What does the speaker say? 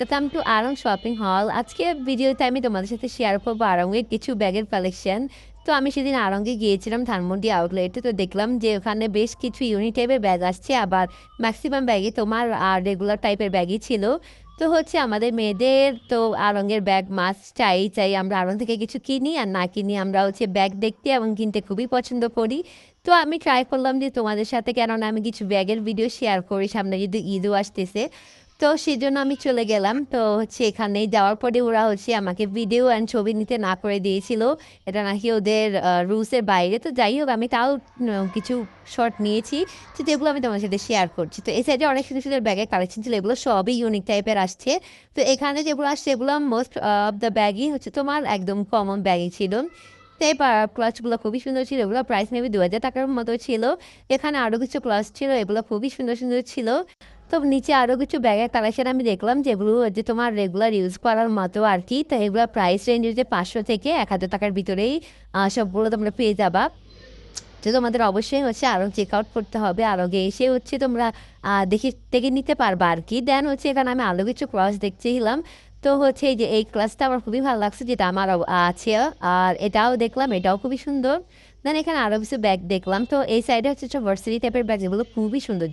Welcome to Aarong shopping হল। আজকে ভিডিওতে আমি তোমাদের সাথে শেয়ার করবো আরঙের কিছু ব্যাগের কালেকশন। তো আমি সেদিন আরঙে গিয়েছিলাম ধানমন্ডি আউটলেটে, তো দেখলাম যে ওখানে বেশ কিছু ইউনিক টাইপের ব্যাগ আসছে, আবার ম্যাক্সিমাম ব্যাগই তোমার রেগুলার টাইপের ব্যাগই ছিল। তো হচ্ছে আমাদের মেয়েদের তো আরঙের ব্যাগ মাস্ট চাই চাই, আমরা আরং থেকে কিছু কিনি আর না কিনি, আমরা হচ্ছে ব্যাগ দেখতে এবং কিনতে খুবই পছন্দ করি। তো আমি ট্রাই করলাম যে তোমাদের সাথে, কেননা আমি কিছু ব্যাগের ভিডিও শেয়ার করি, সামনে যদি ঈদও আসতেছে। তো সেজন্য আমি চলে গেলাম। তো হচ্ছে এখানে যাওয়ার পরে ওরা হচ্ছে আমাকে ভিডিও অ্যান্ড ছবি নিতে না করে দিয়েছিল, এটা নাকি ওদের রুলসের বাইরে। তো যাই হোক, আমি তাও কিছু শর্ট নিয়েছি, তো যেগুলো আমি তোমার সাথে শেয়ার করছি। তো এই সাইডে অনেক সুন্দর সুন্দর ব্যাগের কালেকশন ছিল, এগুলো সবই ইউনিক টাইপের আসছে। তো এখানে যেগুলো আসছে এগুলো মোস্ট অফ দ্য ব্যাগই হচ্ছে তোমার একদম কমন ব্যাগই ছিল। তো এই ক্লাচগুলো খুবই সুন্দর ছিল, এগুলো প্রাইস মেবি 2,000 টাকার মতো ছিল। এখানে আরও কিছু ক্লাচ ছিল, এগুলো খুবই সুন্দর সুন্দর ছিল। তো নিচে আরও কিছু ব্যাগের কালেকশন আমি দেখলাম, যেগুলো যে তোমার রেগুলার ইউজ করার মতো আর কি। তো এগুলো প্রাইস রেঞ্জ হচ্ছে 500 থেকে 1,000 টাকার ভিতরেই সবগুলো তোমরা পেয়ে যাবা। তো তোমাদের অবশ্যই হচ্ছে আরও চেক আউট করতে হবে, আরও এসে হচ্ছে তোমরা দেখে দেখে নিতে পারবা আর কি। দেন হচ্ছে এখানে আমি আরও কিছু ক্লাস দেখছিলাম। তো হচ্ছে এই যে এই ক্লাসটা আমার খুবই ভালো লাগছে, যেটা আমার আছে। আর এটাও দেখলাম, এটাও খুবই সুন্দর। দেন এখানে আরও কিছু ব্যাগ দেখলাম। তো এই সাইডে হচ্ছে ভার্সিটি টাইপের ব্যাগ, যেগুলো খুবই সুন্দর।